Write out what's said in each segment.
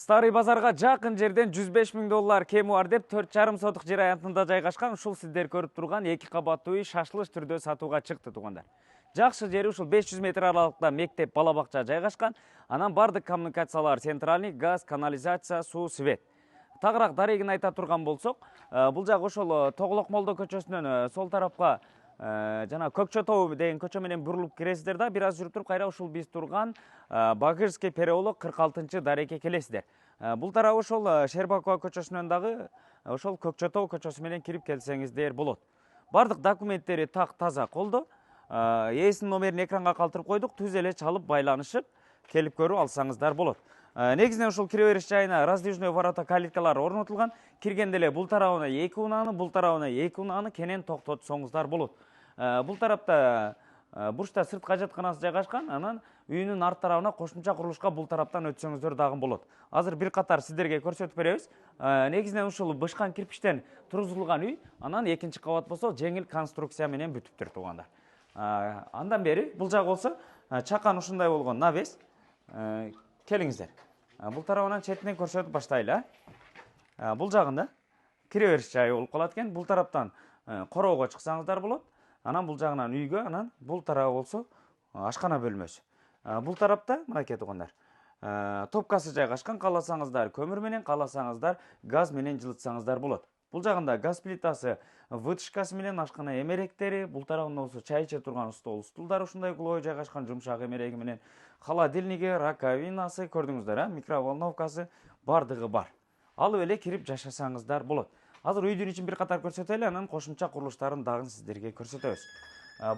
Старый базарга жакын жерден 105 000 доллар кеми бар деп 4,5 сотық жер аянтында жайгашкан ушул сиздер көрүп турган 2 кабаттуу үй шашылыш түрдө сатууга чыкты туугандар. Жакшы жери ушул 500 метр аралыкта мектеп, бала бакча жайгашкан. Анан бардык коммуникациялар центральный, газ, канализация, суу, свет. Тагыраак дарегин айта турган болсок, бул жак ошол Тоголок Молдо көчөсүнөн сол тарапка жана Көкчөтөө деген көчө менен бурулуп киресиздер да, бир аз жүрүп туруп кайра ушул биз турган Багырский переулок 46 дарекке келесиздер. Бул тарабы ошол Шербакова көчөсүнөн дагы ошол Көкчөтөө көчөсү менен кирип келсеңиздер болот. Бардык документтери так таза колдо. Ээсинин номерин экранга калтырып койдук, түз эле чалып байланышып келип көрүп алсаңыздар болот. Негизинен ушул кире бериш жайына раздвижной ворота калиткалар орнотулган. Киргенде эле бул тарабына 2 унааны, бул тарабына 2 унааны кенен токтотсоңуздар болот. Бул тарапта бурчта сырт кажатканасы жайгашкан, анан үйүнүн арт тарабына кошумча курулушка бул тараптан өтсөңүздөр дагы болот. Азыр бир катар сиздерге көрсөтүп беребиз. Негизинен ушул бышкан кирпичтен тургузулган үй, анан экинчи кабат болсо жеңил конструкция менен бүтүптүр туугандар. Андан бери бул жак болсо чакан ушундай болгон навес. Келиңиздер. Бул тарабынан четинен көрсөтүп баштайлы. Бул жагында кире бериш жайы болуп калат экен. Бул тараптан короого чыксаңыздар болот. Анан бул жагынан үйгө, анан бул тарабы болсо ашкана бөлмөсү. Бул тарапта мынакей туугандар. Топкасы жайгашкан, кааласаңыздар көмүр менен, кааласаңыздар газ менен жылытсаңыздар болот. Бул жагында газ плитасы, вытяжкасы менен ашкана эмеректери, бул тарабында болсо чай иче турган стол, стулдар ушундай угловой жайгашкан, жумшак эмереги менен холодильниги, раковинасы, көрдүңүздөр, микроволновкасы бардыгы бар. Алып эле кирип жашасаңыздар болот. Азыр үйдүн ичин бир катар көрсөтөлү, анан кошумча курулуштарын дагы сиздерге көрсөтөбүз.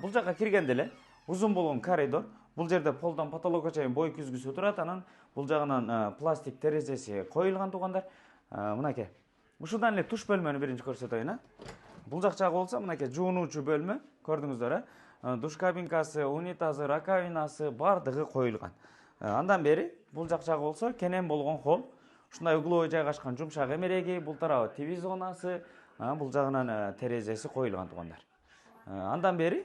Бул жака киргенде эле узун болгон коридор. Бул жерде полдон потолокко чейин бой күзгүсү турат, анан бул жагынан пластик терезеси коюлган туугандар. Мынакей. Ушудан эле туш бөлмөнү биринчи көрсөтөйүн. Бул жак жагы болсо мынакей жуунуучу бөлмө, көрдүңүздөр, душ кабинкасы, унитазы, раковинасы бардыгы коюлган. Андан бери бул жак жагы болсо кенен болгон холл. Ушундай угловой жайгашкан жумшак эмереги, бул тарабы ТВ зонасы, бул жагынан терезеси коюлган туугандар. Андан бери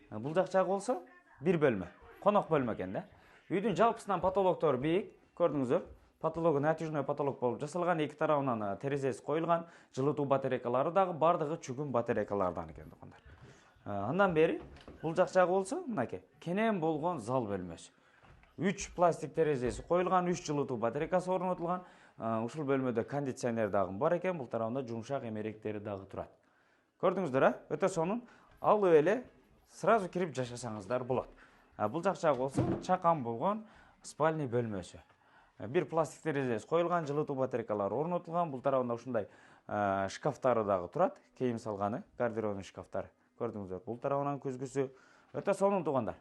бул жак жагы болсо бир бөлмө, конок бөлмө экен да. Үйдүн жалпысынан потолоктору бийик, көрдүңүздөр. Потологу натяжной потолок болуп жасалган, эки тарабынан терезеси коюлган, жылытуу батарейкалары дагы бардыгы чүгүн батарейкалардан экен туугандар. Андан бери бул жак жагы болсо мынакей кенен болгон зал бөлмөсү. 3 пластик терезеси коюлган, 3 жылытуу батарейкасы орнотулган. Ушул бөлмөдө кондиционер дагы бар экен, бул тарабында жумшак эмеректери дагы турат. Көрдүңүздөр, өтө сонун. Алып эле сразу кирип жашасаңыздар болот. Бул жак жагы болсо чакан болгон спальный бөлмөсү. Бир пластик терезеси коюлган, жылытуу батарейкалары орнотулган, бул тарабында ушундай шкафтары дагы турат, кийим салганы, гардеробный шкафтар. Көрдүңүздөр, бул тарабынан күзгүсү өтө сонун туугандар.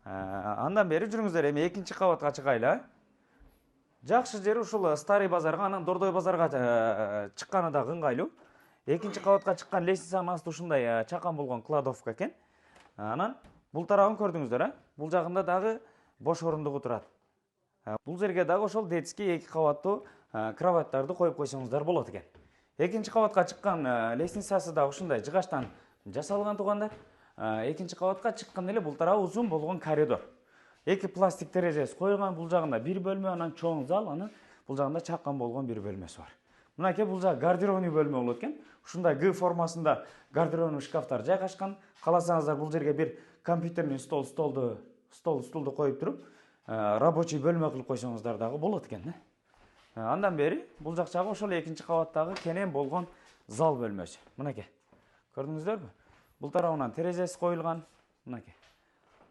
Андан бери жүрүңүздөр, эми экинчи кабатка чыгайлы. Жакшы жери ушул Старый базарга, анан Дордой базарга чыкканы да ыңгайлуу. Экинчи кабатка чыккан лестницанын асты ушундай чакан болгон кладовка экен. Анан бул тарабын көрдүңүздөр, бул жагында дагы бош орундугу турат. Бул жерге дагы ошол детский 2 кабаттуу кроваттарды коюп койсоңуздар болот экен. Экинчи кабатка чыккан лестницасы да ушундай жыгачтан жасалган туугандар. Экинчи кабатка чыкканда эле бул тарабы узун болгон коридор. 2 пластик терезеси коюлган, бул жагында бир бөлмө, анан чоң зал, анан бул жагында чакан болгон бир бөлмөсү бар. Мынакей бул жагы гардеробный бөлмө болот экен. Ушундай Г формасында гардеробный шкафтар жайгашкан. Кааласаңыздар бул жерге бир компьютерный стулду коюп туруп, рабочий бөлмө кылып койсоңуздар дагы болот экен. Андан бери бул жак жагы ошол экинчи кабаттагы кенен болгон зал бөлмөсү. Мынакей. Көрдүңүздөрбү? Бул тарабынан терезеси коюлган. Мынакей.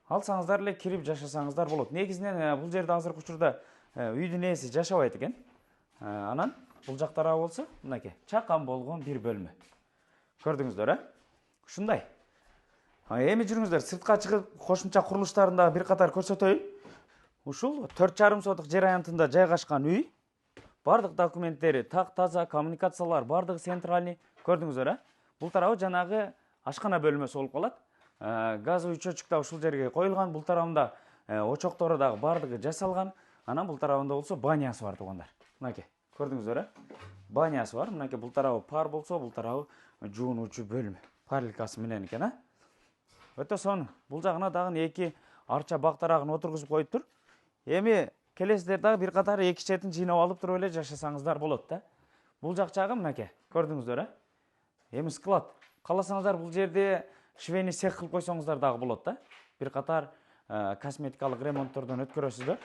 Алсаңыздар эле кирип жашасаңыздар болот. Негизинен бул жерде азыркы учурда үйдүн ээси жашабайт экен. Анан бул жак тарабы болсо мынакей чакан болгон бир бөлмө. Көрдүңүздөр, ушундай. Эми жүрүңүздөр, сыртка чыгып кошумча курулуштарын дагы бир катар көрсөтөйүн. Ушул 4,5 сотық жер аянтында жайгашкан үй. Бардык документтери так таза, коммуникациялар бардыгы центральный. Көрдүңүздөр, бул тарабы жанагы ашкана бөлмөсү болуп калат. Газовый чөчүк да ушул жерге коюлган, бул тарабында очоктору дагы бардыгы жасалган. Анан бул тарабында болсо банясы бар туугандар. Мынакей, көрдүңүздөр, банясы бар. Мынакей бул тарабы пар болсо, бул тарабы жуунуучу бөлмө. Парилкасы менен экен, Өтө сонун. Бул жагына дагы 2 арча бактарагын отургузуп коюптур. Эми келесіздер дагы бир катар эки четин жыйнап алып туруп эле жашасаңыздар болот да. Бул жак жагы мынакей, көрдүңүздөр, эми склад. Кааласаңыздар бул жерде швейный цех кылып койсоңуздар дагы болот да. Бир катар косметикалык ремонттордон өткөрөсүздөр.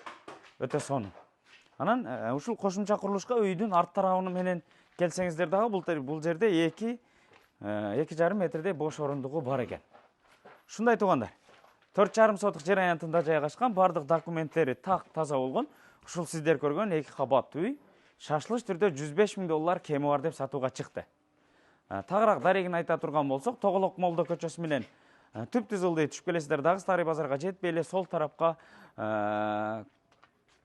Өтө сонун. Анан ушул кошумча курулушка үйдүн арт тарабы менен келсеңиздер дагы бул жерде 2,5 метрдей бош орундугу бар экен. Ушундай туугандар. 4,5 сотук жер аянтында жайгашкан, бардык документтери так таза болгон. Ушул сиздер көргөн 2 кабаттуу үй шашылыш түрдө $105,000 кеми бар деп сатууга чыкты. Тагыраак дарегин айта турган болсок, Тоголок Молдо көчөсү менен түп-түз ылдый түшүп келесиздер дагы Старый базарга жетпей эле сол тарапка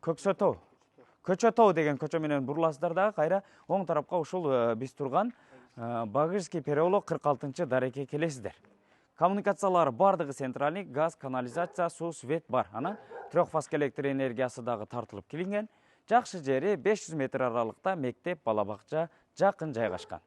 Көчө тоо деген көчө менен буруласыздар дагы кайра оң тарапка ушул биз турган Багырский переулок 46-дарекке келесиздер. Коммуникациялары бардыгы центральный, газ, канализация, суу, свет бар. Анан трехфаз электр энергиясы дагы тартылып келинген. Жакшы жери 500 метр аралыкта мектеп, бала бакча жакын жайгашкан.